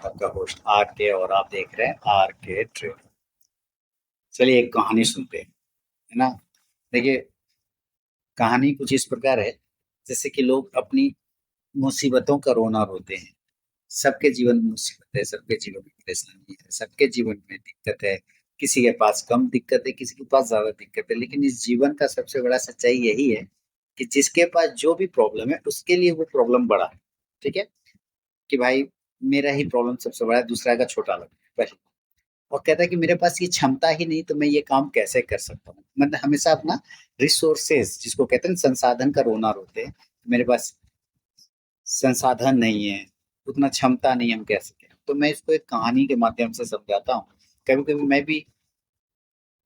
आपका host are के और आप देख रहे हैं आर के ट्रेड। चलिए एक कहानी सुनते हैं, है ना। देखिए, कहानी कुछ इस प्रकार है, जैसे कि लोग अपनी मुसीबतों का रोना रोते हैं। सबके जीवन में मुसीबत है, सबके जीवन में परेशानी है, सबके जीवन में दिक्कत है। किसी के पास कम दिक्कत है, किसी के पास ज्यादा दिक्कत है, लेकिन इस जीवन का सबसे बड़ा सच्चाई यही है कि जिसके पास जो भी प्रॉब्लम है उसके लिए वो प्रॉब्लम बड़ा है। ठीक है, कि भाई मेरा ही प्रॉब्लम सबसे बड़ा है, दूसरा का छोटा लगता है पहले। और कहता है कि मेरे पास ये क्षमता ही नहीं, तो मैं ये काम कैसे कर सकता हूँ। मतलब हमेशा अपना रिसोर्सेज, जिसको कहते हैं संसाधन का रोना रोते हैं। मेरे पास संसाधन नहीं है, उतना क्षमता नहीं, हम कैसे करें। तो मैं इसको एक कहानी के माध्यम से समझाता हूँ। कभी कभी मैं भी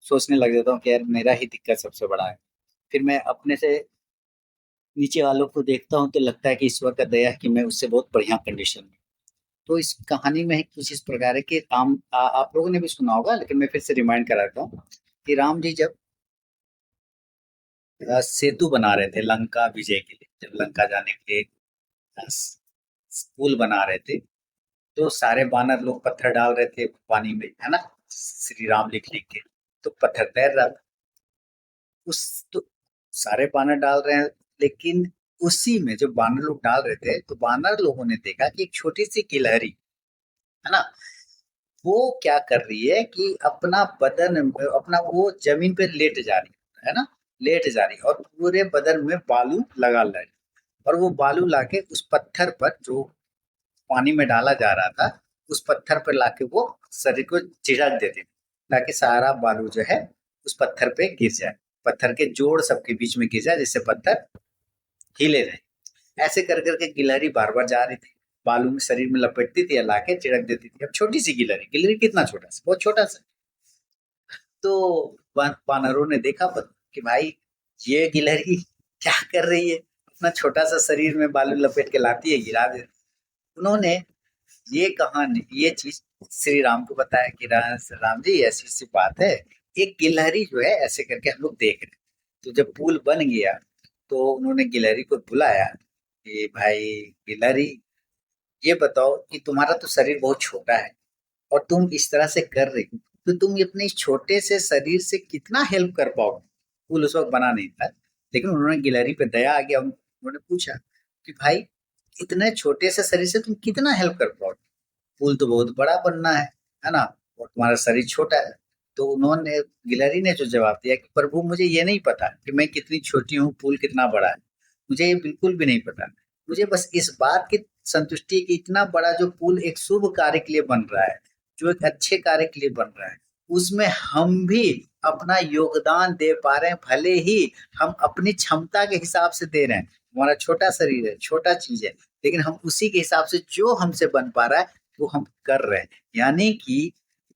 सोचने लग जाता हूँ कि यार मेरा ही दिक्कत सबसे बड़ा है। फिर मैं अपने से नीचे वालों को देखता हूँ तो लगता है कि ईश्वर का दया है कि मैं उससे बहुत बढ़िया कंडीशन में। तो इस कहानी में कुछ इस प्रकार है कि आप लोगों ने भी सुना होगा, लेकिन मैं फिर से रिमाइंड कराता हूँ कि राम जी जब सेतु बना रहे थे लंका विजय के लिए, जब लंका जाने के लिए पुल बना रहे थे, तो सारे बानर लोग पत्थर डाल रहे थे पानी में, है ना। श्री राम लिख लिख के, तो पत्थर तैर रहा था। उस तो सारे बानर डाल रहे हैं, लेकिन उसी में जो बानर लोग डाल रहे थे, तो बानर लोगों ने देखा कि एक छोटी सी गिलहरी, है ना, वो क्या कर रही है कि अपना बदन, अपना वो जमीन पे लेट जा रही है ना, लेट जा रही है, और पूरे बदन में बालू लगा ला रही है। और वो बालू लाके उस पत्थर पर जो पानी में डाला जा रहा था, उस पत्थर पर लाके वो शरीर को झिड़क देती थी, ताकि सारा बालू जो है उस पत्थर पे गिर जाए, पत्थर के जोड़ सबके बीच में गिर जाए, जिससे पत्थर हिले रहे। ऐसे कर करके गिलहरी बार बार जा रही थी, बालू में शरीर में लपेटती थी, लाके चिड़क देती थी। अब छोटी सी गिलहरी, गिलहरी कितना छोटा सा, बहुत छोटा सा। तो वानरों ने देखा कि भाई ये गिलहरी क्या कर रही है, अपना छोटा सा शरीर में बालू लपेट के लाती है, गिरा दे। उन्होंने ये कहानी, ये चीज श्री राम को बताया कि राम जी ऐसी सी बात है, एक गिलहरी जो है ऐसे करके हम लोग देख रहे हैं। तो जब पुल बन गया, तो उन्होंने गिलहरी को बुलाया कि भाई गिलहरी, ये बताओ कि तुम्हारा तो शरीर बहुत छोटा है, और तुम इस तरह से कर रही हो, तो तुम अपने इस छोटे से शरीर से कितना हेल्प कर पाओगे। पुल उस वक्त बना नहीं था, लेकिन उन्होंने गिलहरी पे दया आ गया, उन्होंने पूछा कि भाई इतने छोटे से शरीर से तुम कितना हेल्प कर पाओगे, पुल तो बहुत बड़ा बनना है ना, और तुम्हारा शरीर छोटा है। तो उन्होंने, गिलहरी ने जो जवाब दिया कि प्रभु मुझे ये नहीं पता कि मैं कितनी छोटी हूँ, पुल कितना बड़ा है, मुझे ये बिल्कुल भी नहीं पता। मुझे बस इस बात की संतुष्टि है कि इतना बड़ा जो पुल एक शुभ कार्य के लिए बन रहा है, जो एक अच्छे कार्य के लिए बन रहा है, उसमें हम भी अपना योगदान दे पा रहे हैं। भले ही हम अपनी क्षमता के हिसाब से दे रहे हैं, हमारा छोटा शरीर है, छोटा चीज है, लेकिन हम उसी के हिसाब से जो हमसे बन पा रहा है वो हम कर रहे हैं। यानी कि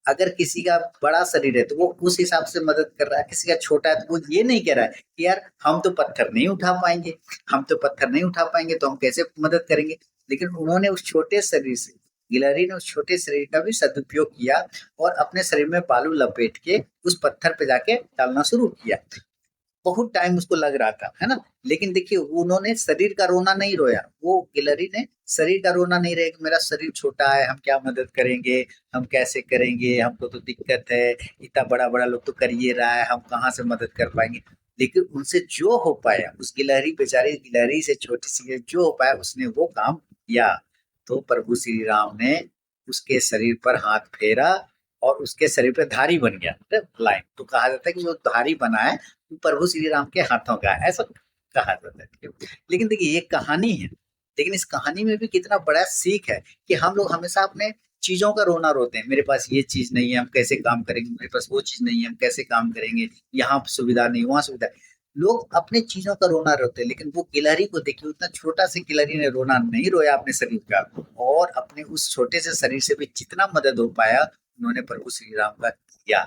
अगर किसी का बड़ा शरीर है तो वो उस हिसाब से मदद कर रहा है, किसी का छोटा है तो वो ये नहीं कह रहा है कि यार हम तो पत्थर नहीं उठा पाएंगे, हम तो पत्थर नहीं उठा पाएंगे तो हम कैसे मदद करेंगे। लेकिन उन्होंने उस छोटे शरीर से, गिलहरी ने उस छोटे शरीर का भी सदुपयोग किया, और अपने शरीर में बालू लपेट के उस पत्थर पे जाके डालना शुरू किया। बहुत टाइम उसको लग रहा था, है ना। लेकिन देखिए, उन्होंने शरीर का रोना नहीं रोया, वो गिलहरी ने शरीर का रोना नहीं रहा कि मेरा शरीर छोटा है, हम क्या मदद करेंगे, हम कैसे करेंगे, हमको तो दिक्कत है, इतना बड़ा बड़ा लोग तो कर ही रहा है, हम कहाँ से मदद कर पाएंगे। लेकिन उनसे जो हो पाया, उस गिलहरी, बेचारी गिलहरी से छोटी सी जो हो पाया, उसने वो काम किया। तो प्रभु श्री राम ने उसके शरीर पर हाथ फेरा, और उसके शरीर पे धारी बन गया। लाइन तो कहा जाता है कि जो धारी बना है प्रभु श्री राम के हाथों का, ऐसा कहा जाता है। लेकिन देखिए ये कहानी है, लेकिन इस कहानी में भी कितना बड़ा सीख है कि हम लोग हमेशा अपने चीजों का रोना रोते हैं। मेरे पास ये चीज नहीं है, हम कैसे काम करेंगे, मेरे पास वो चीज नहीं है, हम कैसे काम करेंगे, यहाँ सुविधा नहीं, वहां सुविधा। लोग अपने चीजों का रोना रोते हैं, लेकिन वो गिलहरी को देखिए, उतना छोटा सी गिलहरी ने रोना नहीं रोया अपने शरीर का, और अपने उस छोटे से शरीर से भी जितना मदद हो पाया उन्होंने प्रभु श्री राम का किया।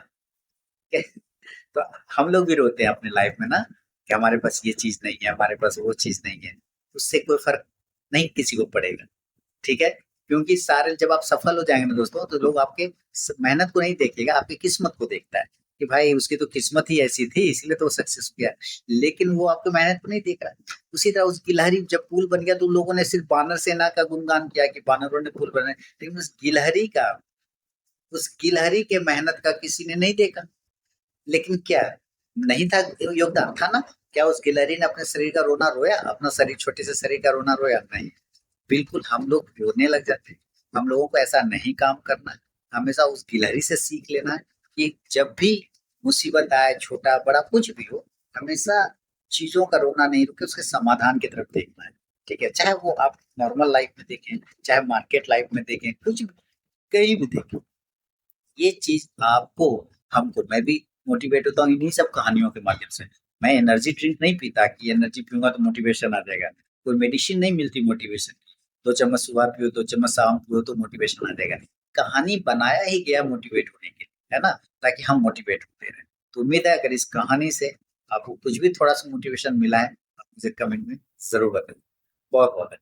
तो हम लोग भी रोते हैं अपने लाइफ में ना, कि हमारे पास ये चीज नहीं है, हमारे पास वो चीज नहीं है। उससे कोई फर्क नहीं किसी को पड़ेगा, ठीक है। क्योंकि सारे, जब आप सफल हो जाएंगे ना दोस्तों, तो लोग आपके मेहनत को नहीं देखेगा, आपकी किस्मत को देखता है कि भाई उसकी तो किस्मत ही ऐसी थी, इसलिए तो वो सक्सेस किया। लेकिन वो आपकी मेहनत को नहीं देख रहा। उसी तरह उस गिलहरी जब पुल बन गया तो लोगों ने सिर्फ बानर सेना का गुणगान किया कि बानरों ने पुल बनाया, लेकिन उस गिलहरी के मेहनत का किसी ने नहीं देखा। लेकिन क्या नहीं था, योगदान था ना। क्या उस गिलहरी ने अपने शरीर का रोना रोया, अपना शरीर, छोटे से शरीर का रोना रोया? नहीं। बिल्कुल हम लोग रोने लग जाते हैं। हम लोगों को ऐसा नहीं काम करना है। हमेशा उस गिलहरी से सीख लेना है कि जब भी मुसीबत आए, छोटा बड़ा कुछ भी हो, हमेशा चीजों का रोना नहीं रुके, उसके समाधान की तरफ देखना है। ठीक है, चाहे वो आप नॉर्मल लाइफ में देखें, चाहे मार्केट लाइफ में देखें, कुछ भी, कहीं भी देखें, ये चीज आपको, हमको, मैं भी मोटिवेट होता हूँ इन्हीं सब कहानियों के माध्यम से। मैं एनर्जी ड्रिंक नहीं पीता कि एनर्जी पीऊंगा तो मोटिवेशन आ जाएगा। कोई मेडिसिन नहीं मिलती मोटिवेशन की, 2 चम्मच सुबह पियो, 2 चम्मच शाम पियो तो मोटिवेशन आ जाएगा। कहानी बनाया ही गया मोटिवेट होने के लिए, है ना, ताकि हम मोटिवेट होते रहें। तो उम्मीद है अगर इस कहानी से आपको कुछ भी थोड़ा सा मोटिवेशन मिला है, आप मुझे कमेंट में जरूर बताएं। बहुत बहुत